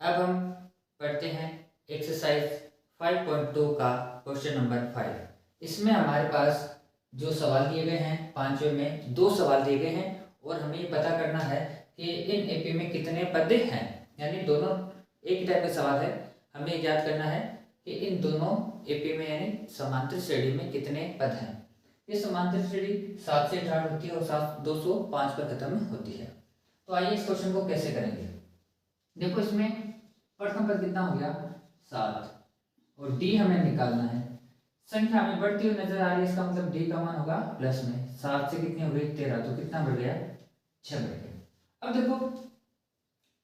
अब हम पढ़ते हैं एक्सरसाइज 5.2 का क्वेश्चन नंबर 5। इसमें हमारे पास जो सवाल दिए गए हैं पांचवें में 2 सवाल दिए गए हैं और हमें ये पता करना है कि इन एपी में कितने पद हैं। यानी दोनों एक ही टाइप का सवाल है। हमें याद करना है कि इन दोनों एपी में यानी समांतर श्रेणी में कितने पद हैं। ये समांतर श्रेणी 7 से स्टार्ट होती है और 205 पर खत्म होती है। तो आइए इस क्वेश्चन को कैसे करेंगे। देखो इसमें प्रथम पद कितना हो गया 7 और डी हमें निकालना है। संख्या हमें बढ़ती हुई नजर आ रही है, इसका मतलब डी का मान होगा प्लस में। 7 से कितने हो गए 13, तो कितना बढ़ गया 6 बढ़ गया। अब देखो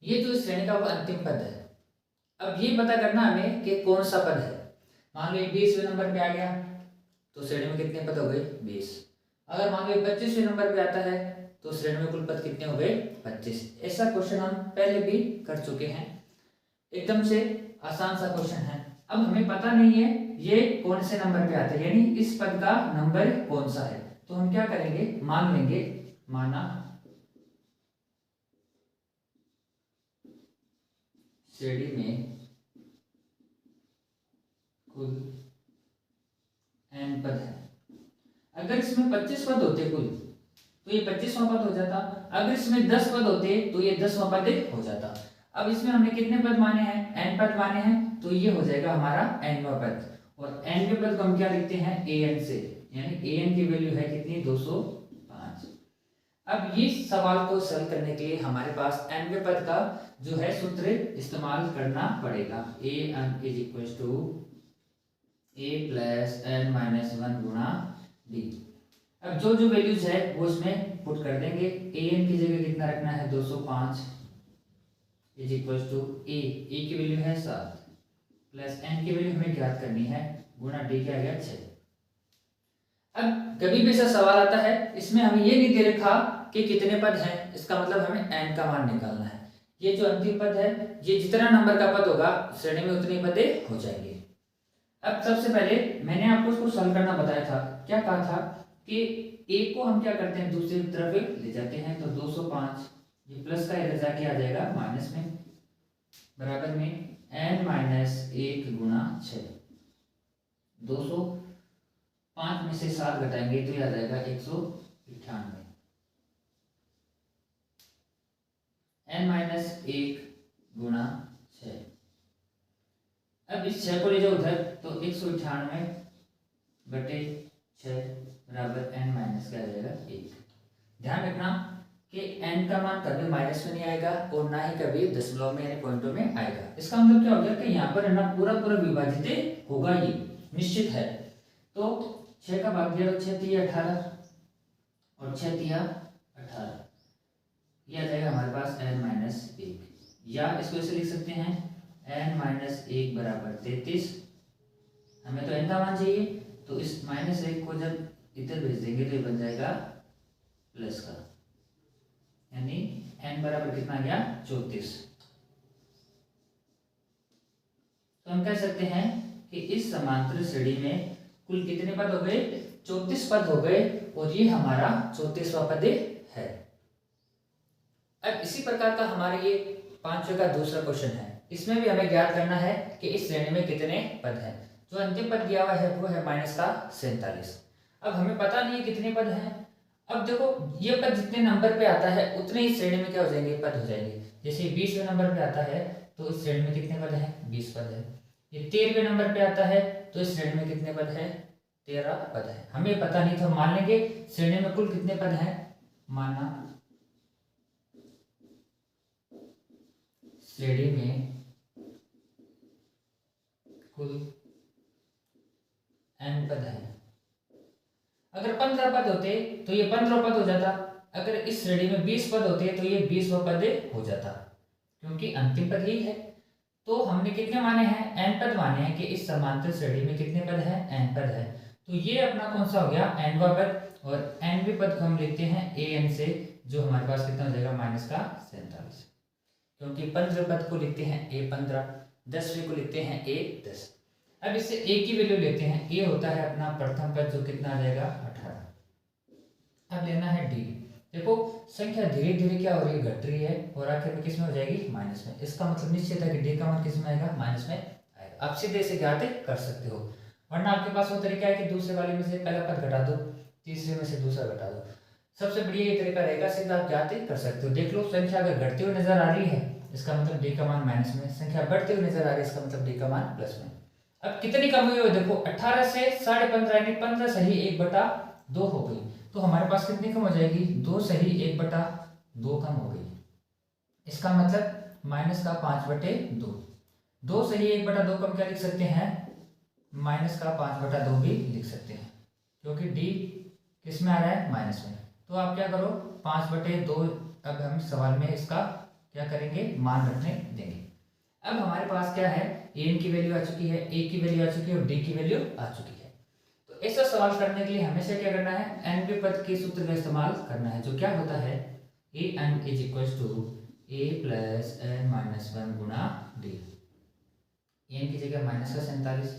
ये जो श्रेणी का अंतिम पद है, अब ये पता करना हमें कि कौन सा पद है। मान लो 20वें नंबर पे आ गया तो श्रेणी में कितने पद हो गए 20। अगर मान लो 25वें नंबर पे आता है तो श्रेणी में कुल पद कितने हो गए 25। ऐसा क्वेश्चन हम पहले भी कर चुके हैं, एकदम से आसान सा क्वेश्चन है। अब हमें पता नहीं है ये कौन से नंबर पे आता है, यानी इस पद का नंबर कौन सा है। तो हम क्या करेंगे, मान लेंगे, माना श्रेणी में कुल n पद है। अगर इसमें 25 पद होते कुल तो ये 25वां पद हो जाता। अगर इसमें 10 पद होते तो ये 10वां पद हो जाता। अब इसमें हमने कितने पद माने हैं, n पद माने हैं, तो ये हो जाएगा हमारा nवां पद। और nवें पद को हम क्या लिखते हैं an से, यानी an की वैल्यू है कितनी 205। अब ये सवाल को सॉल्व करने के लिए हमारे पास nवें पद का जो है सूत्र इस्तेमाल करना पड़ेगा। an is equal to a plus n minus 1 गुणा d। अब जो जो वैल्यूज है वो इसमें पुट कर देंगे। an की जगह कितना रखना है 205 इज इक्वल टू a की वैल्यू है 7 प्लस n की वैल्यू हमें ज्ञात करनी है गुणा d क्या आ गया 6। अब कभी भी ऐसा सवाल आता है इसमें हमें ये नहीं दे रखा कि कितने पद हैं, इसका मतलब हमें n का मान निकालना है। ये जो अंतिम पद है ये जितना नंबर का पद होगा श्रेणी में उतने पद हो जाएंगे। अब सबसे पहले मैंने आपको उसको सॉल्व करना बताया था। क्या कहा था कि a को हम क्या करते हैं दूसरी तरफ ले जाते हैं, तो 205 ये प्लस का इधर जाके आ जाएगा माइनस में, बराबर में n माइनस 1 गुणा 6। 205 में से 7 घटाएंगे तो ये आ जाएगा 198। n माइनस 1 गुणा 6। अब इस 6 को ले जाओ उधर तो 198 बटे 6 बराबर n माइनस का आ जाएगा 1। ध्यान रखना कि n का मान कभी माइनस में नहीं आएगा और ना ही कभी दशमलव में यानी पॉइंटों में आएगा। इसका मतलब क्या हो गया कि यहाँ पर है ना पूरा पूरा विभाजित होगा, ये निश्चित है। तो 6 का भाग दिया तो 6 तिया 18 और 6 तिया 18, ये आ जाएगा हमारे पास n माइनस 1। या इसको ऐसे लिख सकते हैं n माइनस 1 बराबर 33। हमें तो n का मान चाहिए तो इस माइनस 1 को जब इधर भेज देंगे तो ये बन जाएगा प्लस का, यानी n बराबर कितना आ गया 34। तो हम कह सकते हैं कि इस समांतर श्रेणी में कुल कितने पद हो गए 34 पद हो गए और ये हमारा 34वां पद है। अब इसी प्रकार का हमारा ये 5वें का दूसरा क्वेश्चन है। इसमें भी हमें ज्ञात करना है कि इस श्रेणी में कितने पद हैं। जो अंतिम पद दिया हुआ है वो है माइनस का 47। अब हमें पता नहीं है कितने पद हैं। अब देखो ये पद जितने नंबर पे आता है उतने ही श्रेणी में क्या हो जाएंगे पद हो जाएंगे। जैसे 20वें नंबर पे आता है तो इस श्रेणी में कितने पद हैं 20 पद है। ये 13वें नंबर पे आता है तो इस श्रेणी में कितने पद है 13 पद है। हमें पता नहीं तो मान लेंगे श्रेणी में कुल कितने पद हैं, माना श्रेणी में कुल n पद है। अगर 15 पद होते तो ये 15 पद हो जाता। अगर इस श्रेणी में 20 पद होते तो ये 20वां पद हो जाता, क्योंकि अंतिम पद यही है। तो हमने कितने माने हैं n पद माने हैं कि इस समांतर श्रेणी में कितने पद हैं n पद है। तो ये अपना कौन सा हो गया nवां पद और nवें पद को हम लिखते हैं an से, जो हमारे पास कितना हो जाएगा माइनस का 47, क्योंकि 15 पद को लिखते हैं a15, 10वें को लिखते हैं a10। अब इससे a की वैल्यू लेते हैं, a होता है अपना प्रथम पद जो कितना आ जाएगा 18। अब लेना है d, देखो संख्या धीरे धीरे क्या हो रही है, घट रही है और आखिर में किस में हो जाएगी, माइनस में। इसका मतलब निश्चित है कि डी का मान किस में आएगा, माइनस में आएगा। आप सीधे से ज्ञात कर सकते हो, वरना आपके पास वो तरीका है कि दूसरे वाले में से पहला पद घटा दो, तीसरे में से दूसरा घटा दो। सबसे बढ़िया ये तरीका रहेगा, सीधा आप ज्ञात कर सकते हो। देख लो संख्या अगर घटती हुई नजर आ रही है इसका मतलब डी का मान माइनस में, संख्या बढ़ती हुई नजर आ रही है इसका मतलब डी का मान प्लस में। अब कितनी कम हुई हो, देखो 18 से 15.5 यानी 15 सही 1/2 हो गई। तो हमारे पास कितनी कम हो जाएगी, 2 सही 1/2 कम हो गई। इसका मतलब माइनस का 5/2। 2 सही 1/2 कम क्या लिख सकते हैं, माइनस का 5/2 भी लिख सकते हैं, क्योंकि डी किस में आ रहा है, माइनस में। तो आप क्या करो, 5/2 अब हम सवाल में इसका क्या करेंगे, मान रखने देंगे। अब हमारे पास क्या है, एन की वैल्यू आ चुकी है, ए की वैल्यू आ चुकी है और डी की वैल्यू आ चुकी है। तो ऐसा सवाल करने के लिए हमेशा क्या करना है, एन पद के सूत्र का इस्तेमाल करना है, जो क्या होता है a n is equal to a plus n minus 1 गुणा डी। एन की जगह माइनस का 47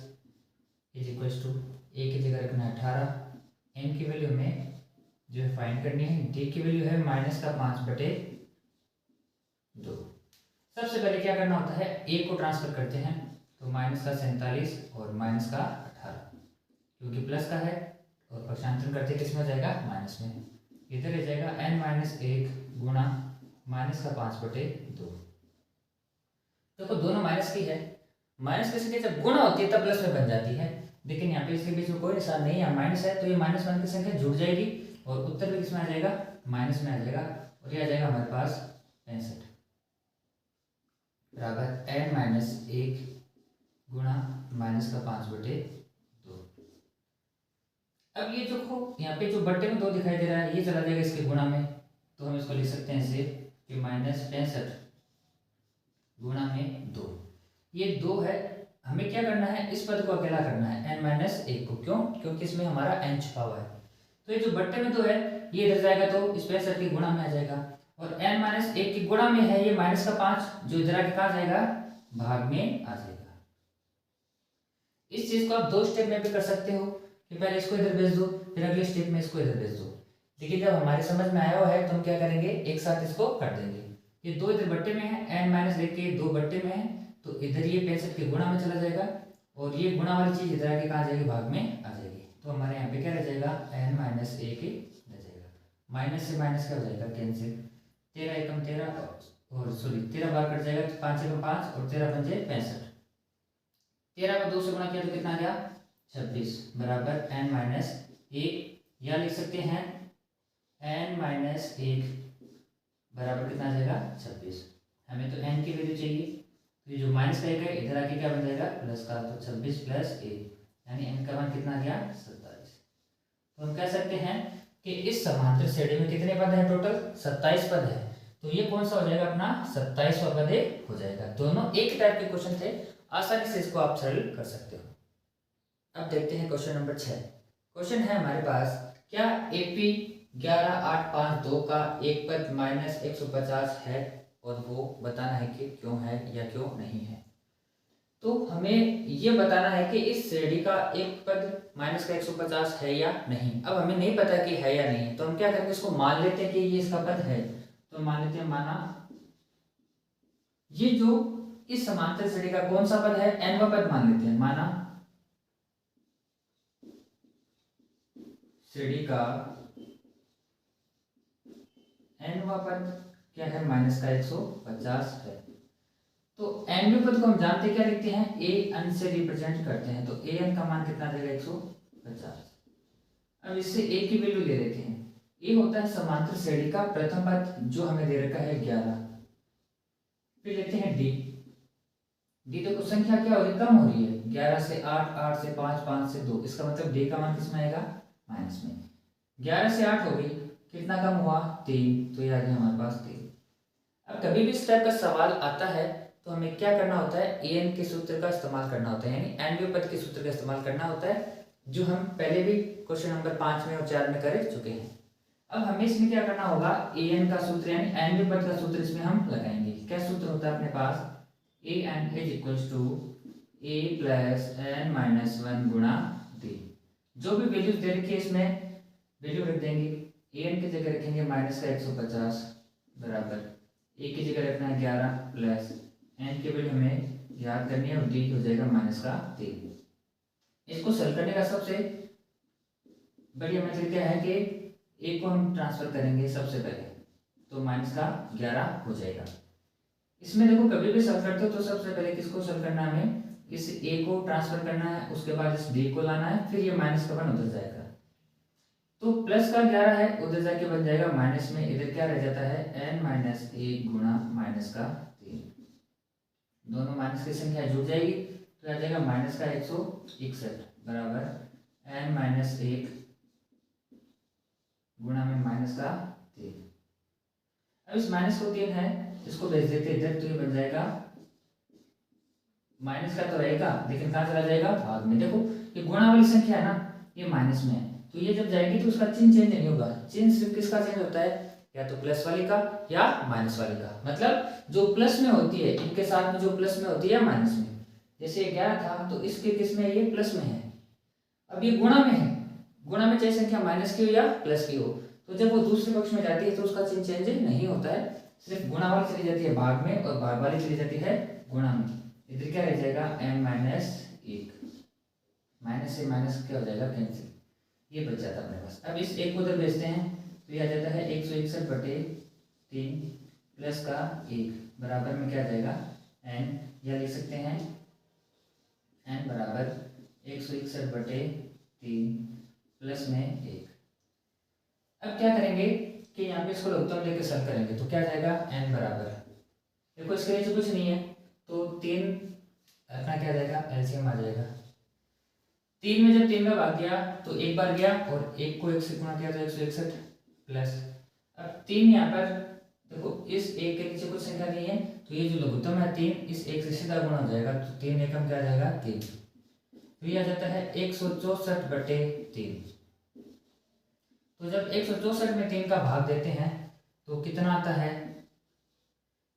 इज इक्वल टू ए की जगह रखना है 18, एन की वैल्यू में जो है फाइंड करनी है, डी की वैल्यू है माइनस का 5/2। सबसे पहले क्या करना होता है, ए को ट्रांसफर करते हैं, तो माइनस का 47 और माइनस का 18, क्योंकि प्लस का है और पक्षांतरण करते किस में हो जाएगा, माइनस में। इधर रह जाएगा n माइनस 1 गुणा माइनस का 5/2। देखो दोनों माइनस की है, माइनस किसी की जब गुणा होती है तब प्लस में बन जाती है, लेकिन यहाँ पे इसके बीच में कोई निशान नहीं है, माइनस है, तो ये -1 की संख्या जुड़ जाएगी और उत्तर भी किसमें आ जाएगा, माइनस में आ जाएगा। और ये आ जाएगा हमारे पास 65 बराबर n माइनस 1 गुणा माइनस का 5/2। अब ये जो यहाँ पे जो बट्टे में 2 दिखाई दे रहा है ये चला जाएगा इसके गुणा में, तो हम इसको लिख सकते हैं ऐसे कि -65 गुणा में 2। ये 2 है, हमें क्या करना है, इस पद को अकेला करना है n माइनस 1 को, क्यों, क्योंकि इसमें हमारा n छुपा हुआ है। तो ये जो बट्टे में 2 है ये इधर जाएगा तो 65 के गुणा में आ जाएगा, और n माइनस 1 के गुणा में है ये माइनस का 5 जो इधर आके कहाँ जाएगा, भाग में आ जाएगा। इस चीज को आप 2 स्टेप में भी कर सकते हो कि पहले इसको इधर भेज दो फिर अगले स्टेप में इसको इधर भेज दो, लेकिन जब हमारे समझ में आया हुआ है तो हम क्या करेंगे, एक साथ इसको कर देंगे। ये 2 इधर बट्टे में है, n माइनस 1 के 2 बट्टे में है, तो इधर ये 65 के गुणा में चला जाएगा और ये गुणा वाली चीज इधर आके कहाँ जाएगी, भाग में आ जाएगी। तो हमारे यहाँ पे क्या रह जाएगा, n माइनस 1 रह जाएगा, माइनस से माइनस क्या हो जाएगा, कैंसिल, 13 एकम 13 और सॉरी 13 बार कट जाएगा, 5 एकम 5 और 13 पंजे 65, 13 को 2 से गुणा किया तो कितना आ गया, 26 बराबर n माइनस 1, या लिख सकते हैं n माइनस 1 बराबर कितना आ जाएगा, 26। हमें तो n की वैल्यू चाहिए, तो ये जो माइनस का 1 है इधर आके क्या बन जाएगा, प्लस का, तो 26 प्लस 1 यानी n का मान कितना आ गया, 27। तो हम कह सकते हैं कि इस समांतर श्रेणी में कितने पद हैं, टोटल 27 पद है। तो ये कौन सा हो जाएगा, अपना 27वां पद हो जाएगा। दोनों एक टाइप के क्वेश्चन थे, आसानी से इसको आप सरल कर सकते हो। अब देखते हैं क्वेश्चन नंबर 6। क्वेश्चन है हमारे पास, क्या AP 11852 का एक पद -150 है और वो बताना है कि क्यों है या क्यों नहीं है। तो हमें ये बताना है कि इस श्रेणी का एक पद माइनस का 150 है या नहीं। अब हमें नहीं पता कि है या नहीं, तो हम क्या करेंगे, इसको मान लेते हैं कि ये इसका पद है, तो मान लेते हैं, माना ये जो इस समांतर श्रेणी का कौन सा पद है, nवां पद मान लेते हैं, माना श्रेणी का nवां पद क्या है, माइनस का 150 है। तो nवें पद को हम जानते क्या लिखते हैं, an से रिप्रेजेंट करते हैं, तो an का मान कितना देगा, 150। अब इससे a की वैल्यू ले लेते हैं, a होता है समांतर श्रेणी का प्रथम पद जो हमें दे रखा है 11। फिर लेते हैं d, देखो संख्या क्या हो रही है, कम हो रही है, 11 से 8, 8 से 5, 5 से 2, इसका मतलब d का मान किस में आएगा, माइनस में। 11 से 8 हो गई, कितना कम हुआ, 3, तो ये आ गया हमारे पास 3। अब कभी भी इस टाइप का सवाल आता है तो हमें क्या करना होता है, an के सूत्र का इस्तेमाल करना होता है, यानी nवें पद के सूत्र का इस्तेमाल करना होता है, जो हम पहले भी क्वेश्चन नंबर 5 में और 4 में कर चुके हैं। अब हमें इसमें क्या करना होगा, an का सूत्र यानी nवें पद का सूत्र इसमें हम लगाएंगे। क्या सूत्र होता है अपने पास, an is equals to a plus n minus 1 गुणा d। जो भी वैल्यूज दे रखी है इसमें वैल्यू रख देंगे, an की जगह रखेंगे माइनस का 150 बराबर a की जगह रखना है 11 प्लस n की वैल्यू हमें याद करनी है और d हो जाएगा माइनस का 3। इसको सॉल्व करने का सबसे बढ़िया मेथड क्या है कि a को हम ट्रांसफर करेंगे सबसे पहले, तो माइनस का 11 हो जाएगा। इसमें देखो कभी भी सॉल्व करते हो तो सबसे पहले किसको सॉल्व करना है, हमें इस a को ट्रांसफर करना है, उसके बाद इस d को लाना है, फिर ये माइनस का 1 उधर जाएगा। तो प्लस का 11 है उधर जाके बन जाएगा माइनस में, इधर क्या रह जाता है n माइनस 1 गुणा माइनस का 3। दोनों माइनस की संख्या जुड़ जाएगी तो आ जाएगा माइनस का 161 बराबर n माइनस 1 गुणा में माइनस का 3। अब इस माइनस को 3 है इसको भेज देते इधर, तो ये बन जाएगा माइनस का तो रहेगा लेकिन कहाँ चला जाएगा भाग में। देखो ये गुणा वाली संख्या है ना, ये माइनस में है, तो ये जब जाएगी तो उसका चिन्ह चेंज नहीं होगा। चिन्ह सिर्फ किसका चेंज होता है, या तो प्लस वाले का या माइनस वाले का। मतलब जो प्लस में होती है इनके साथ में जो प्लस में होती है या माइनस में, जैसे 11 था तो इसके किस में ये प्लस में है, अब ये गुणा में है। गुणा में चाहे संख्या माइनस की हो या प्लस की हो, तो जब वो दूसरे पक्ष में जाती है तो उसका चिन्ह चेंज नहीं होता है, सिर्फ गुणा वाली चली जाती है भाग में और भाग वाली चली जाती है गुणा में। इधर क्या रह जाएगा n माइनस 1, माइनस से माइनस क्या हो जाएगा कैंसिल, ये बच जाता है अपने पास। अब इस एक को उधर भेजते हैं तो ये आ जाता है 161/3 प्लस का 1 बराबर में क्या जाएगा n, या लिख सकते हैं n बराबर 161/3 प्लस में 1। अब क्या करेंगे कि यहाँ पे इसको लघुत्तम लेके सॉल्व करेंगे, तो क्या जाएगा n बराबर, देखो इसके नीचे कुछ नहीं है तो 3 अपना क्या जाएगा एलसीएम आ जाएगा। 3 में जब 3 का भाग गया तो एक बार गया और 1 को 1 से गुणा किया तो 161 प्लस, अब 3 यहाँ पर देखो इस 1 के नीचे कुछ संख्या नहीं है तो ये जो लघुत्तम है 3 इस 1 से सीधा गुणा हो जाएगा, तो 3 एकम क्या जाएगा 3, तो ये आ जाता है 164/3। तो जब 164 में 3 का भाग देते हैं तो कितना आता है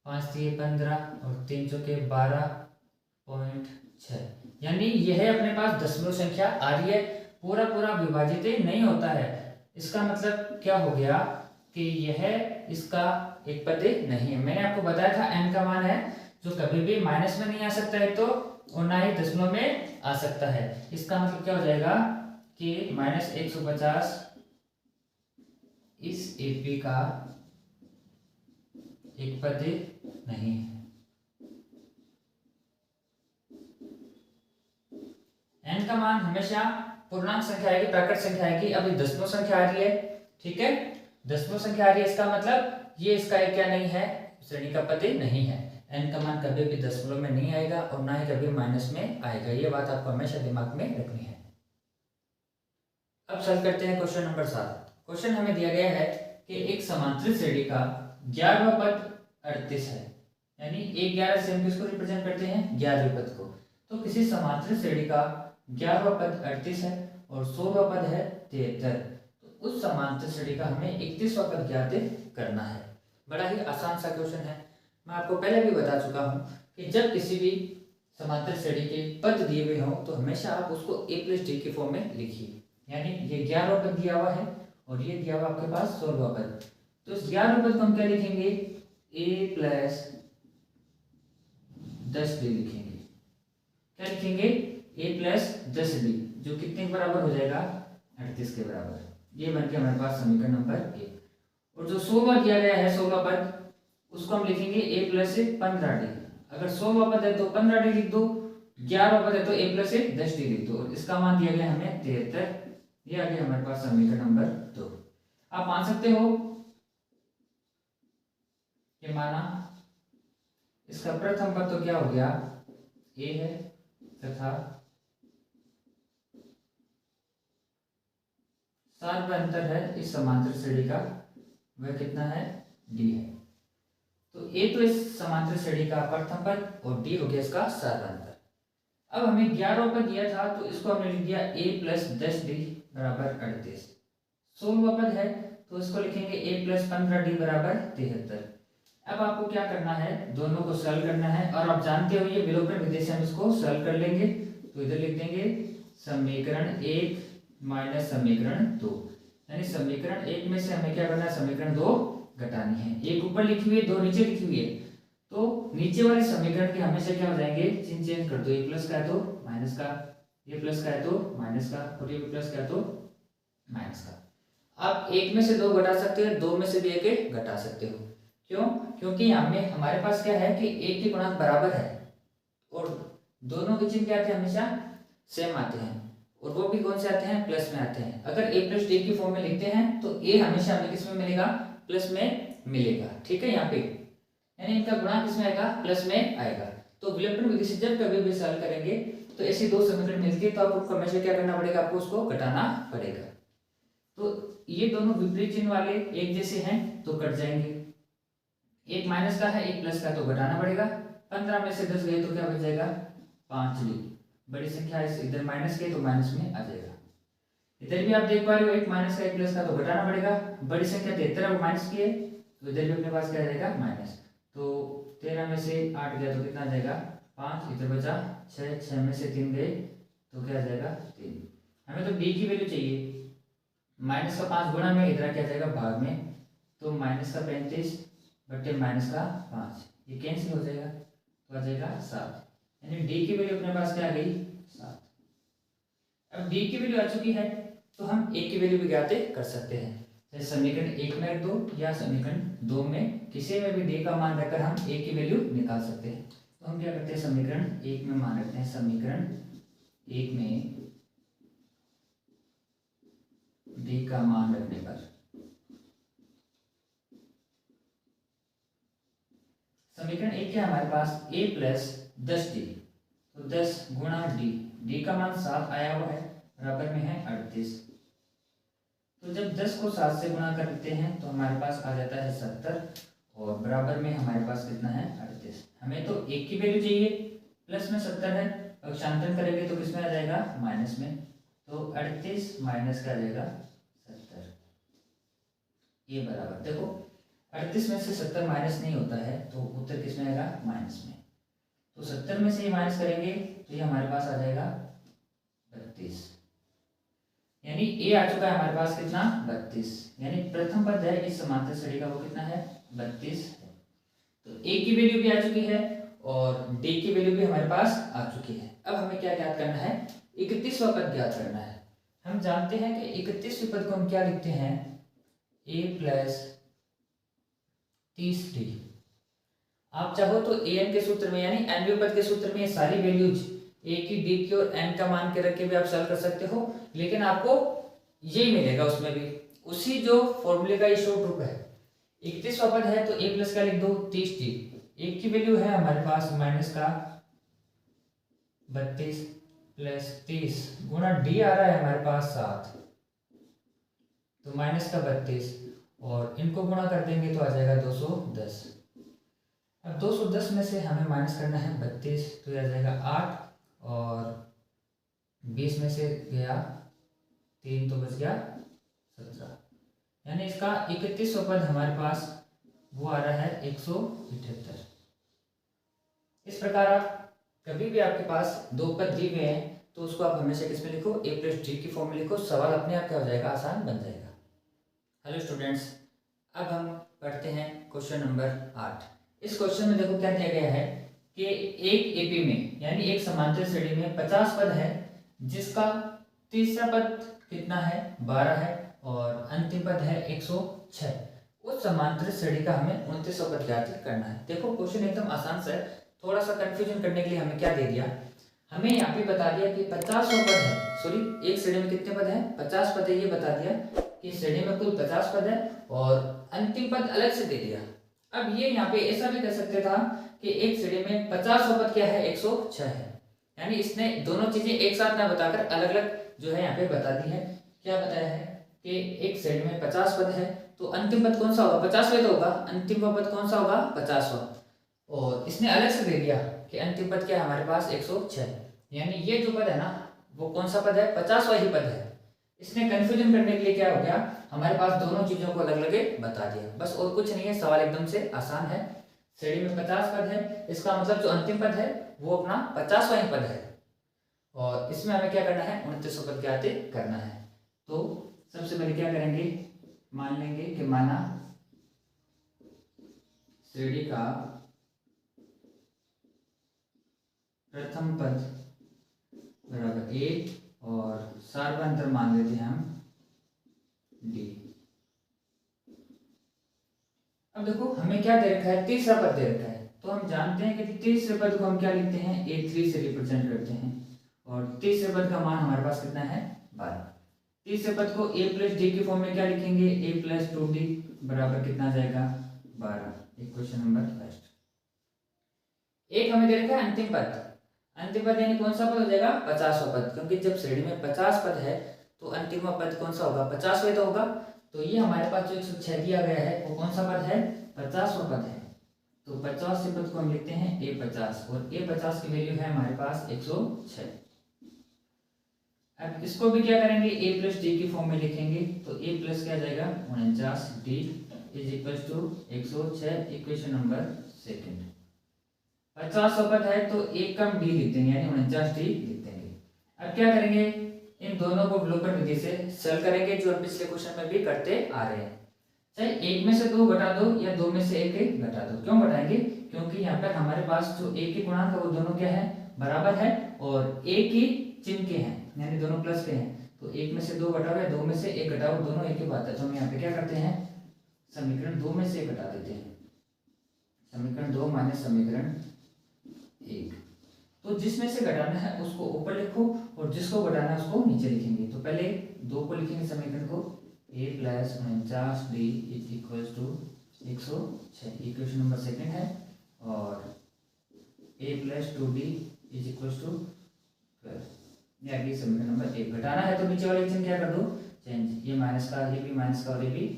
5 3 15 और 3 चौके 12.6, यानी यह अपने पास दशमलव संख्या आ रही है, पूरा पूरा विभाजित नहीं होता है। इसका मतलब क्या हो गया कि यह इसका एक पद नहीं है। मैंने आपको बताया था n का मान है जो कभी भी माइनस में नहीं आ सकता है तो और ना ही दशमलव में आ सकता है। इसका मतलब क्या हो जाएगा कि -150 इस एपी का एक पद नहीं है। n का मान हमेशा पूर्णांक संख्या आएगी, प्राकृत संख्या आएगी। अब दशमलव संख्या आ रही है, ठीक है, दशमलव संख्या आ रही है, इसका मतलब ये इसका एक क्या नहीं है, श्रेणी का पद नहीं है। n का मान कभी भी दशमलव में नहीं आएगा और ना ही कभी माइनस में आएगा, ये बात आपको हमेशा दिमाग में रखनी है। अब सॉल्व करते हैं क्वेश्चन नंबर 7। क्वेश्चन हमें दिया गया है कि एक समांतरित श्रेणी का 11वां पद 38 है, यानी 11 से हम किसको रिप्रेजेंट करते हैं 11वें पद को। तो किसी समांतरित श्रेणी का 11वां पद 38 है और 16वां पद है 73, तो उस समांतरित श्रेणी का हमें 31वां पद ज्ञात करना है। बड़ा ही आसान सा क्वेश्चन है। मैं आपको पहले भी बता चुका हूं कि जब किसी भी समांतरित श्रेणी के पद दिए हुए हों तो हमेशा आप उसको a + d के फॉर्म में लिखिए, यानी ये 11वां पद दिया हुआ है और ये दिया हुआ आपके पास 16वां पद, तो इस 11वें पद को हम क्या लिखेंगे a + 10d लिखेंगे। क्या लिखेंगे a + 10d, जो कितने के बराबर हो जाएगा 38 के बराबर। ये बन के हमारे पास समीकरण नंबर 1। और जो 16वां दिया गया है 16वां पद, उसको हम लिखेंगे a + 15d। अगर 16वां पद है तो 15d लिख दो, 11वां पद है तो a + 10d लिख दो, और इसका मान दिया गया हमें 73। ये आ गया हमारे पास समीकरण नंबर 2। आप मान सकते हो ये माना, इसका प्रथम पद तो क्या हो गया a है तथा सार्वभौमिक है इस समांतर श्रेणी का, वह कितना है d है। तो a तो इस समांतर श्रेणी का प्रथम पद और d हो गया इसका सार्वभौमिक। अब हमें 11वां पद दिया था तो इसको हमने लिख दिया a + 10d बराबर 38। 16वां पद है तो इसको लिखेंगे a + 15d बराबर 73। अब आपको क्या करना है, दोनों को सॉल्व करना है, और आप जानते हो ये विलोपन विधि से हम इसको सॉल्व कर लेंगे। तो इधर लिख देंगे समीकरण 1 - समीकरण 2, यानी समीकरण 1 में से हमें क्या करना है, समीकरण 2 घटानी है। एक ऊपर लिखी हुई है, 2 नीचे लिखी हुई है, तो नीचे वाले समीकरण के हमेशा क्या हो जाएंगे, चिन्ह चेंज कर दो। ये प्लस का है तो माइनस का, ये प्लस का है तो माइनस का, और ये प्लस का है तो माइनस का। आप 1 में से 2 घटा सकते हो, 2 में से भी 1 घटा सकते हो। क्यों? क्योंकि यहाँ में हमारे पास क्या है कि एक के गुणांक बराबर है और दोनों के चिन्ह क्या आते हैं, हमेशा सेम आते हैं, और वो भी कौन से आते हैं, प्लस में आते हैं। अगर a प्लस डी की फॉर्म में लिखते हैं तो a हमेशा हमें किस में मिलेगा, प्लस में मिलेगा। ठीक है, यहाँ पे यानी इनका गुणांक किस में आएगा, प्लस में आएगा। तो विलक्षण विधि से जब कभी भी सॉल्व करेंगे तो ऐसी दो समीकरण मिलती है तो आपको हमेशा क्या करना पड़ेगा, आपको उसको घटाना पड़ेगा। तो ये दोनों विपरीत चिन्ह वाले एक जैसे हैं तो कट जाएंगे। एक माइनस का है, एक प्लस का, तो घटाना पड़ेगा। 15 में से 10 गए तो क्या बच जाएगा, 5 डी। बड़ी संख्या इधर माइनस के तो माइनस में आ जाएगा। इधर भी आप देख पा रहे हो, एक माइनस का एक प्लस का, तो घटाना पड़ेगा। बड़ी संख्या 73 माइनस की है तो इधर भी अपने पास क्या जाएगा, माइनस। तो 13 में से 8 गया तो कितना आ जाएगा, 5। इधर बचा 6, 6 में से 3 गए तो क्या आ जाएगा, 3। हमें तो डी की वैल्यू चाहिए। माइनस का 5 गुणा में इधर क्या जाएगा, भाग में, तो माइनस का 35 बटे माइनस का 5, ये कैंसिल हो जाएगा तो आ जाएगा 7। यानी डी की वैल्यू अपने पास क्या आ गई, 7। अब डी की वैल्यू आ चुकी है तो हम ए की वैल्यू भी ज्ञात कर सकते हैं। जैसे समीकरण 1 में रख दो या समीकरण 2 में, किसी में भी डी का मान रखकर हम ए की वैल्यू निकाल सकते हैं। तो हम क्या करते हैं, समीकरण 1 में मान रखते हैं। समीकरण 1 में डी का मान रखने पर समीकरण 1 क्या हमारे पास, a प्लस 10d, तो 10 गुणा डी, डी का मान 7 आया हुआ है, बराबर में है 38। तो जब 10 को 7 से गुणा करते हैं तो हमारे पास आ जाता है 70, और बराबर में हमारे पास कितना है, 38। हमें तो एक की वैल्यू चाहिए, प्लस में 70 है, पक्षांतरण करेंगे तो किसमें आ जाएगा, माइनस में। तो 38 माइनस का आ जाएगा 70, ये बराबर, देखो 38 में से 70 माइनस नहीं होता है तो उत्तर किसमें आएगा, माइनस में। तो 70 में से ये माइनस करेंगे तो ये हमारे पास आ जाएगा 32, यानी ए आ चुका है हमारे पास कितना, 32। यानी प्रथम पद है इस समांतर श्रेणी का, वो कितना है, 32 है। तो ए की वैल्यू भी आ चुकी है और डी की वैल्यू भी हमारे पास आ चुकी है। अब हमें क्या ज्ञात करना है, 31वां पद ज्ञात करना है। हम जानते हैं कि 31वें पद को हम क्या लिखते हैं, a प्लस 30d। आप चाहो तो an के सूत्र में यानी nवें पद के सूत्र में ये सारी वैल्यूज a की, d की और n का मान के रख के भी आप सॉल्व कर सकते हो, लेकिन आपको यही मिलेगा उसमें भी उसी जो फॉर्मूले का ये शॉर्ट रूप है। 31वां पद है तो a प्लस का लिख दो 30d, एक की वैल्यू है हमारे पास माइनस का 32 प्लस 30 गुणा d आ रहा है हमारे पास 7, तो माइनस का 32 और इनको गुणा कर देंगे तो आ जाएगा 210। अब 210 में से हमें माइनस करना है 32, तो आ जाएगा 8, और 20 में से गया 3 तो बच गया 17। यानी इसका 31वां पद हमारे पास वो आ रहा है 178। इस प्रकार आप कभी भी आपके पास दो पद दिए हुए हैं तो उसको आप हमेशा किस में लिखो, a प्लस डी की फॉर्म में लिखो, सवाल अपने आप क्या हो जाएगा, आसान बन जाएगा। हेलो स्टूडेंट्स, अब हम पढ़ते हैं क्वेश्चन नंबर 8। इस क्वेश्चन में देखो क्या दिया गया है कि एक एपी में यानी एक समांतर श्रेणी में 50 पद है, जिसका तीसरा पद कितना है, 12 है, और अंतिम पद है 106। उस समांतर श्रेणी का हमें 29वां पद ज्ञात करना है। देखो क्वेश्चन एकदम आसान सा है, थोड़ा सा कंफ्यूजन करने के लिए हमें क्या दे दिया, हमें यहाँ पे बता दिया कि 50वां पद है, सॉरी एक श्रेणी में कितने पद हैं, 50 पद है, ये बता दिया कि श्रेणी में कुल 50 पद है और अंतिम पद अलग से दे दिया। अब ये यहाँ पे ऐसा भी कर सकते था कि एक श्रेणी में 50वां पद क्या है, 106 है, यानी इसने दोनों चीजें एक साथ ना बताकर अलग अलग जो है यहाँ पे बता दी है। क्या बताया है कि एक श्रेणी में 50 पद है तो अंतिम पद कौन सा होगा, 50वां तो होगा, अंतिम पद कौन सा होगा, 50वां, और इसने अलग से दे दिया कि अंतिम पद क्या है हमारे पास 106, यानी ये जो पद है ना वो कौन सा पद है, 50वां ही पद है। इसने कंफ्यूजन करने के लिए क्या हो गया, हमारे पास दोनों चीजों को अलग अलग बता दिया, बस और कुछ नहीं है। सवाल एकदम से आसान है। श्रेणी में 50 पद है, इसका मतलब जो अंतिम पद है वो अपना 50वां ही पद है, और इसमें हमें क्या करना है, 29वां पद ज्ञात करना है। तो सबसे पहले क्या करेंगे, मान लेंगे कि माना श्रेणी का प्रथम पद बराबर ए और सार्वंतर मान लेते हैं हम डी। अब देखो हमें क्या दे रखा है, तीसरा पद दे रखा है, तो हम जानते हैं कि तीसरे पद को हम क्या लिखते हैं, A3 से रिप्रेजेंट करते हैं और तीसरे पद का मान हमारे पास कितना है 12। तीसरे पद को a प्लस डी के फॉर्म में क्या लिखेंगे, a प्लस 2d बराबर कितना आ जाएगा 12। Equation number first. एक हमें दे रखा है अंतिम पद, अंतिम पद यानी कौन सा पद हो जाएगा 50वां पद, क्योंकि जब श्रेणी में 50 पद है तो अंतिम पद कौन सा होगा 50वां तो होगा। तो ये हमारे पास जो 106 दिया गया है वो कौन सा पद है 50वां पद है। तो 50वें पद को हम लिखते हैं a50 और a50 की वैल्यू है हमारे पास 106। अब इसको भी क्या करेंगे a प्लस डी की फॉर्म में लिखेंगे, तो a प्लस क्या जाएगा 49d is equal to 106। Equation number second. 50वां पद है तो एक कम d लिख देंगे यानी 49d लिख देंगे। अब क्या करेंगे, इन दोनों को विलोपन विधि से सॉल्व करेंगे जो हम पिछले क्वेश्चन में भी करते आ रहे हैं। चाहे एक में से दो घटा दो या दो में से एक घटा दो। क्यों घटाएंगे, क्योंकि यहाँ पर हमारे पास जो एक के गुणांक है वो दोनों क्या है बराबर है और एक ही चिन्ह के हैं यानी दोनों प्लस के हैं। तो एक में से दो घटाओ या दो में से एक घटाओ दोनों एक ही बात है। तो हम यहाँ पे क्या करते हैं समीकरण 2 में से एक घटा देते हैं, समीकरण 2 माइनस समीकरण 1। तो जिसमें से घटाना है उसको ऊपर लिखो और जिसको घटाना है उसको नीचे लिखेंगे। तो पहले 2 को लिखेंगे समीकरण को a plus 49d is equal to 106। Equation number second है और a plus 2d is equal to 12। ये आगे समीकरण नंबर 1। घटाना है तो नीचे वाले चिन्ह क्या कर दो चेंज, ये माइनस का ये भी माइनस का और ये भी।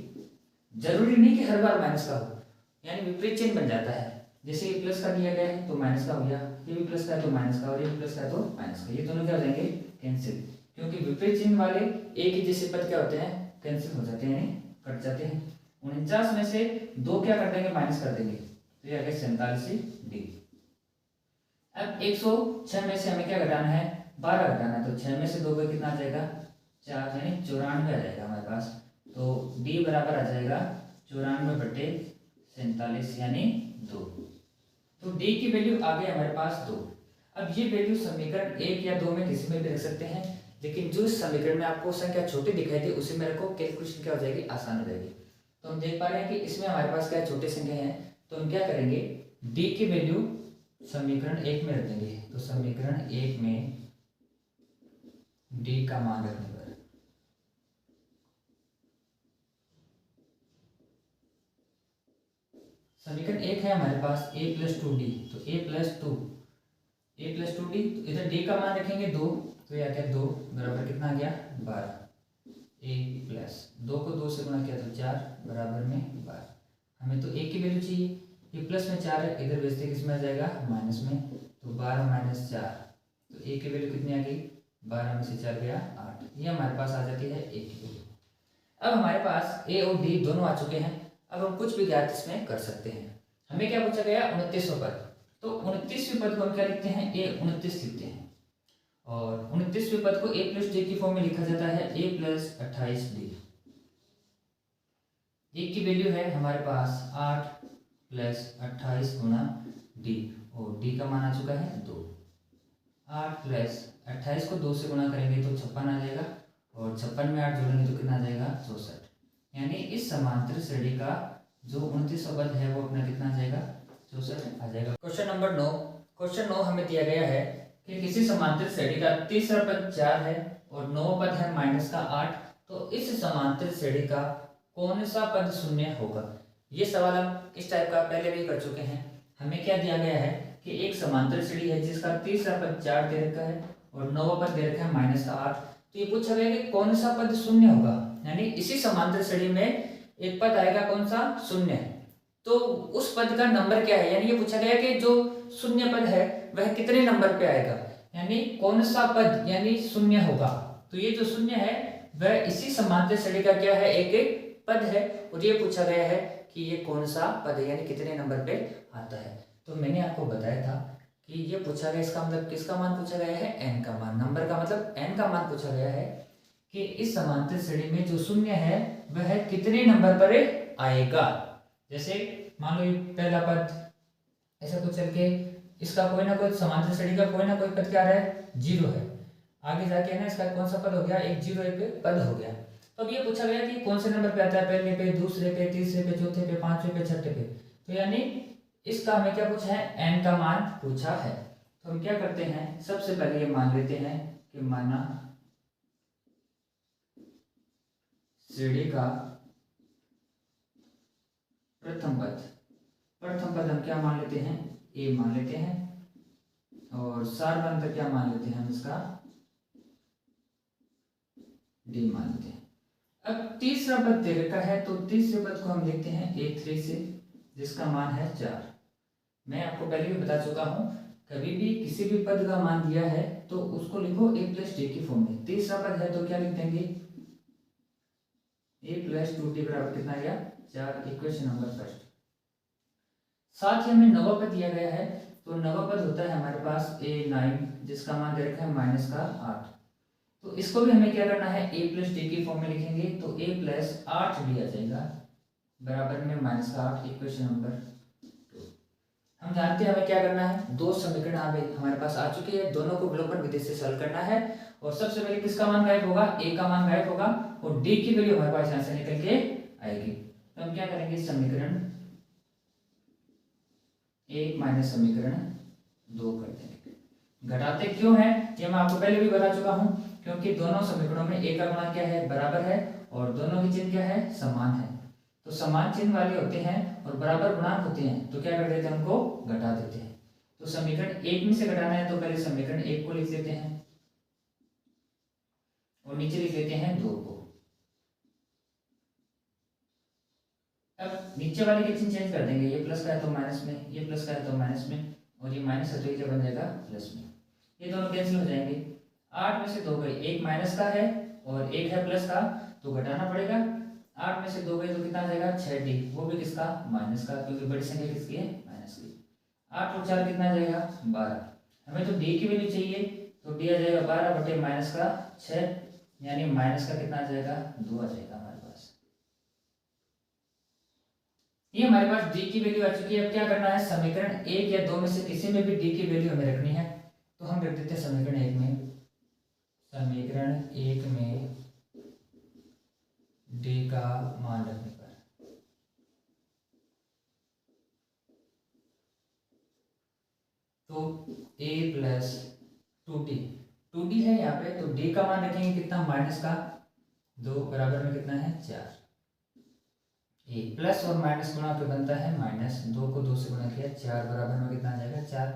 जरूरी नहीं कि हर बार माइनस का हो, यानी विपरीत चिन्ह बन जाता है। जैसे ये प्लस का दिया गया है तो माइनस का हो गया, ये भी प्लस का है तो माइनस का और ये भी प्लस का है तो माइनस का। ये दोनों क्या हो जाएंगे कैंसिल, क्योंकि विपरीत चिन्ह वाले एक ही जैसे पद क्या होते हैं कैंसिल हो जाते हैं यानी कट जाते हैं। 49 में से 2 क्या कर देंगे माइनस कर देंगे, तो ये आ गया 47d। अब 106 में से हमें क्या घटाना है 12 घटाना है, तो 6 में से 2 पे कितना आ जाएगा 4 यानी 94 आ जाएगा हमारे पास। तो d बराबर आ जाएगा 94/47 यानी 2। तो d की वैल्यू आ गई हमारे पास 2। अब ये वैल्यू समीकरण 1 या 2 में किसी में भी रख सकते हैं, लेकिन जो समीकरण में आपको संख्या छोटी दिखाई दे उसी में रखो, कैलकुलेशन क्या हो जाएगी आसान हो जाएगी। तो हम देख पा रहे हैं कि इसमें हमारे पास क्या छोटे संख्या हैं, तो हम क्या करेंगे d की वैल्यू समीकरण 1 में रख देंगे। तो समीकरण 1 में d का मान रखने पर समीकरण 1 है हमारे पास a प्लस 2d, तो a प्लस 2d, तो इधर d का मान रखेंगे 2, तो यह क्या 2 बराबर कितना आ गया 12। a प्लस 2 को 2 से गुणा किया तो 4 बराबर में 12। हमें तो a की वैल्यू चाहिए, ये प्लस में 4 है इधर भेजते किस में आ जाएगा माइनस में, तो 12 माइनस 4, तो a की वैल्यू कितनी आ गई 12 में से 4 गया 8। ये हमारे पास आ जाती है a की वैल्यू। अब हमारे पास a और d दोनों आ चुके हैं। अब हम कुछ भी ज्ञात इसमें कर सकते हैं। हमें क्या पूछा गया 29वां पद, तो 29वें पद को हम क्या लिखते हैं a29 लिखते हैं और 29वें पद को a प्लस डी की फॉर्म में लिखा जाता है a प्लस 28d। a की वैल्यू है हमारे पास 8 प्लस 28 गुना d और d का मान आ चुका है 2। 8 प्लस 28 को 2 से गुणा करेंगे तो 56 आ जाएगा और 56 में 8 जोड़ेंगे तो कितना आ जाएगा 64। यानी इस समांतर श्रेणी का जो 29वां पद है वो अपना कितना आ जाएगा 64 आ जाएगा। Question number 9। क्वेश्चन 9 हमें दिया गया है कि किसी समांतर श्रेणी का तीसरा पद 4 है और 9वां पद है माइनस का 8, तो इस समांतर श्रेणी का कौन सा पद शून्य होगा। ये सवाल हम इस टाइप का पहले भी कर चुके हैं। हमें क्या दिया गया है कि एक समांतर श्रेणी है जिसका तीसरा पद 4 दे रखा है और 9वां पद दे रखा है माइनस का 8, तो ये पूछा गया कि कौन सा पद शून्य होगा, यानी इसी समांतर श्रेणी में एक पद आएगा कौन सा शून्य, तो उस पद का नंबर क्या है। यानी ये पूछा गया कि जो शून्य पद है वह कितने नंबर पे आएगा, यानी कौन सा पद यानी शून्य होगा। तो ये जो शून्य है वह इसी समांतर श्रेणी का क्या है एक पद है और ये पूछा गया है कि ये कौन सा पद है यानी कितने नंबर पे आता है। तो मैंने आपको बताया था कि ये पूछा गया, इसका मतलब किसका मान पूछा गया है n का मान, नंबर का मतलब n का मान पूछा गया है कि इस समांतर श्रेणी में जो शून्य है वह कितने नंबर पर आएगा। जैसे मान लो ये पहला पद ऐसा कुछ चल के इसका कोई ना कोई समांतर श्रेणी का कोई ना कोई पद क्या रहा है, 0 है। आगे जाके ना इसका कौन सा पद हो गया, एक 0 एक पद हो गया। तो अब ये पूछा गया कि कौन से नंबर पे आता है, पहले पे, दूसरे पे, तीसरे पे, चौथे पे, पांचवे पे, छठे पे। तो यानी इसका हमें क्या पूछा है, n का मान पूछा है। तो हम क्या करते हैं, सबसे पहले ये मान लेते हैं कि माना श्रेणी का प्रथम पद हम क्या मान लेते हैं, a मान लेते हैं, और सारबंध क्या मान लेते हैं हम इसका d मान लेते हैं। अब तीसरा पद दे रखा है तो तीसरे पद को हम लिखते हैं a3 से, जिसका मान है 4। मैं आपको पहले भी बता चुका हूं, कभी भी किसी भी पद का मान दिया है तो उसको लिखो a प्लस डी की फॉर्म में। तीसरा पद है तो क्या लिख देंगे, a प्लस 2t बराबर कितना गया, 4। Equation number first. साथ ही हमें नवा पद दिया गया है, तो नवा पद होता है हमारे पास a9, जिसका मान दे रखा है माइनस का 8। तो इसको भी हमें क्या करना है, a प्लस डी की फॉर्म में लिखेंगे तो a प्लस 8 भी आ जाएगा बराबर में माइनस का 8। Equation number 2। हम जानते हैं हमें क्या करना है, दो समीकरण हमारे पास आ चुके हैं, दोनों को विलोपन विधि से सॉल्व करना है। और सबसे पहले किसका मान गायब होगा, a का मान गायब होगा और d की वैल्यू हमारे पास यहाँ से निकल के आएगी। तो हम क्या करेंगे, समीकरण 1 माइनस समीकरण 2 कर देंगे। घटाते क्यों है ये मैं आपको पहले भी बता चुका हूं, क्योंकि दोनों समीकरणों में a का गुणा क्या है, बराबर है, और दोनों के चिन्ह क्या है, समान है। तो समान चिन्ह वाले होते हैं और बराबर गुणांक होते हैं तो क्या कर देते हैं, उनको घटा देते हैं। तो समीकरण 1 में से घटाना है तो पहले समीकरण 1 को लिख देते हैं और नीचे लिख देते हैं 2 को। अब नीचे वाले के चिन्ह चेंज कर देंगे, ये प्लस का है तो माइनस में, ये प्लस का है तो माइनस में, और ये माइनस है तो ये क्या बन जाएगा, प्लस में। ये दोनों कैंसिल हो जाएंगे। 8 में से 2 गए, एक माइनस का है और एक है प्लस का, तो घटाना पड़ेगा। 8 में से 2 गए तो कितना आ जाएगा, 6d, वो भी किसका, माइनस का, क्योंकि बड़ी संख्या किसकी है, माइनस की। 8 और 4 कितना आ जाएगा, 12। हमें तो d की वैल्यू चाहिए, तो d आ जाएगा 12 बटे माइनस का 6, यानी माइनस का कितना आ जाएगा, 2 आ जाएगा हमारे पास। ये हमारे पास d की वैल्यू आ चुकी है। अब क्या करना है, समीकरण 1 या 2 में से किसी में भी d की वैल्यू हमें रखनी है। तो हम रख देते हैं समीकरण 1 में d का मान रखने पर तो a प्लस 2d है यहाँ पे, तो d का मान रखेंगे कितना, माइनस का 2 बराबर में कितना है, 4। ए प्लस और माइनस गुणा पे बनता है माइनस, 2 को 2 से गुणा किया, 4 बराबर में कितना आ जाएगा, 4।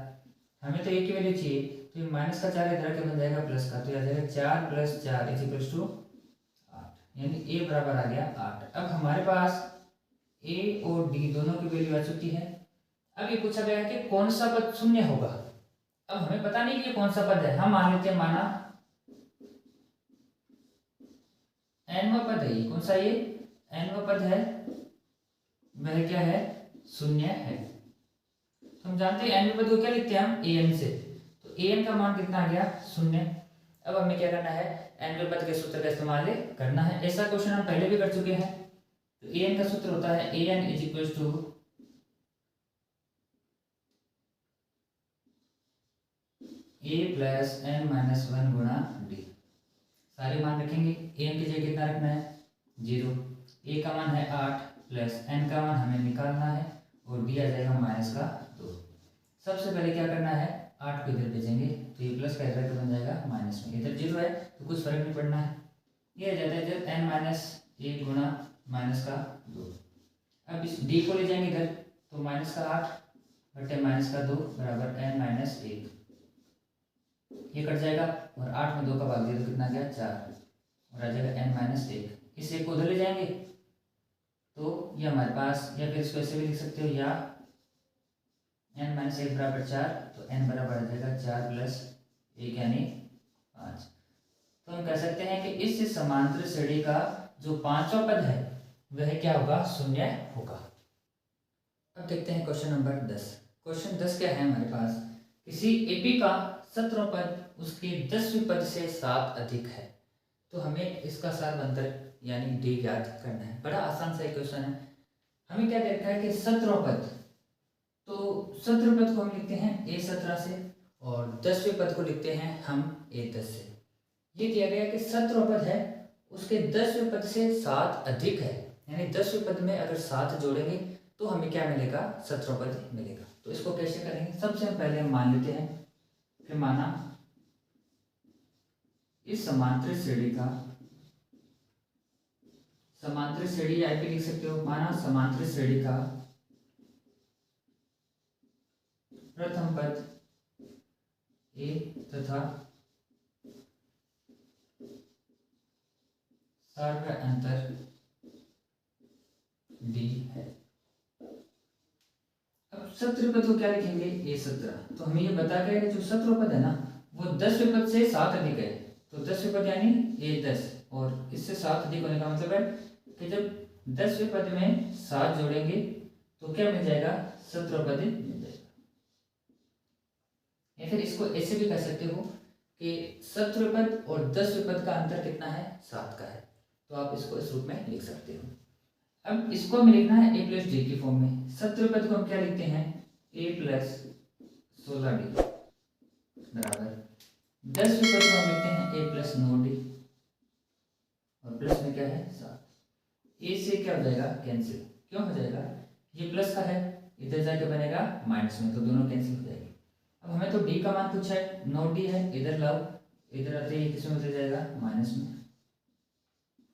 हमें तो a की वैल्यू चाहिए, तो ये माइनस का 4 इधर के बन जाएगा प्लस का, तो आ जाएगा 4 प्लस 4 इज इक्वल्स टू 8, यानी a बराबर आ गया 8। अब हमारे पास a और d दोनों की वैल्यू आ चुकी है। अब ये पूछा गया है कि कौन सा पद शून्य होगा। अब हमें पता नहीं कि ये कौन सा पद है, हम मान लेते हैं माना nवा पद है। ये कौन सा, ये nवा पद है, वह क्या है, शून्य है। तो हम जानते हैं nवे पद को क्या लिखते हैं हम, an से, तो an का मान कितना आ गया, 0। अब हमें क्या करना है, nवे पद के सूत्र का इस्तेमाल करना है। ऐसा क्वेश्चन हम पहले भी कर चुके हैं। तो an का सूत्र होता है an is equal to a plus n minus 1 गुणा d। सारे मान रखेंगे, an की जगह कितना रखना है, 0। a का मान है 8 प्लस n का मान हमें निकालना है और d आ जाएगा माइनस का 2। सबसे पहले क्या करना है, 8 को इधर भेजेंगे तो ये प्लस का इधर बन जाएगा माइनस में, इधर 0 है तो कुछ फर्क नहीं पड़ना है। ये आ जाता है इधर n माइनस 1 गुणा माइनस का 2। अब इस d को ले जाएंगे इधर तो माइनस का 8 बटे माइनस का 2 बराबर n माइनस 1। ये कट जाएगा और 8 में 2 का भाग दिया तो कितना गया, 4, और आ जाएगा n माइनस 1। इस एक को उधर ले जाएंगे तो ये हमारे पास, या फिर इसको ऐसे भी लिख सकते हो, या n माइनस 1 बराबर 4, तो n बराबर आ जाएगा 4 प्लस 1 यानी 5। तो हम कह सकते हैं कि इस समांतर श्रेणी का जो पांचवा पद है वह क्या होगा, शून्य होगा। अब देखते हैं क्वेश्चन नंबर 10। क्वेश्चन 10 क्या है हमारे पास, किसी एपी का 17वां पद उसके 10वें पद से 7 अधिक है। तो हमें इसका सार्वंतर यानी डी ज्ञात करना है। बड़ा आसान सा क्वेश्चन है। हमें क्या देखा है कि 17 पद, तो 17 पद को हम लिखते हैं A17 से और 10वें पद को लिखते हैं हम A10 से। ये दिया गया कि 17 पद है, उसके 10वें पद से 7 अधिक है, यानी 10वें पद में अगर 7 जोड़ेंगे तो हमें क्या मिलेगा, 17 पद मिलेगा। तो इसको कैसे करेंगे, सबसे पहले हम मान लेते हैं, फिर माना इस समांतर श्रेणी का, समांतर श्रेणी या भी लिख सकते हो, माना समांतर श्रेणी का प्रथम पद ए तथा सार्वअंतर डी है। अब 17 पद को क्या लिखेंगे, A17। तो हमें ये बता गया कि जो 17 पद है ना वो 10वें पद से 7 अधिक है, तो 10वें पद यानी A10 और इससे 7 अधिक होने का मतलब है कि जब 10वें पद में 7 जोड़ेंगे तो क्या मिल जाएगा, 17 पद मिल जाएगा। या फिर इसको ऐसे भी कह सकते हो कि 17वें पद और 10वें पद का अंतर कितना है, 7 का है। तो आप इसको इस रूप में लिख सकते हो। अब इसको हमें लिखना है A प्लस डी की फॉर्म में। 17 पद को हम क्या लिखते हैं, A प्लस 16D बराबर 10वें पद को हम लिखते हैं A प्लस 9D और प्लस में क्या है 7। A से क्या हो जाएगा, कैंसिल। क्यों हो जाएगा, ये प्लस का है, इधर जाके बनेगा माइनस में, तो दोनों कैंसिल हो जाएंगे। अब हमें तो D का मान पूछा है, 9D है, इधर लाओ, इधर आते ही किसमें बदल जाएगा, माइनस में,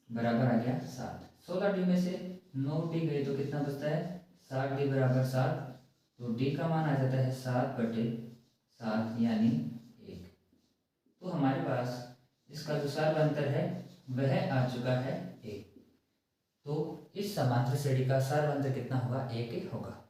बराबर आ गया 7। 16D में से 9D गए तो कितना बचता है, 7D बराबर 7। तो D का मान आ जाता है 7/7 यानी 1। तो हमारे पास इसका जो सार्वअंतर है वह आ चुका है 1। तो इस समांतर श्रेणी का सार्वअंतर कितना होगा, 1 होगा।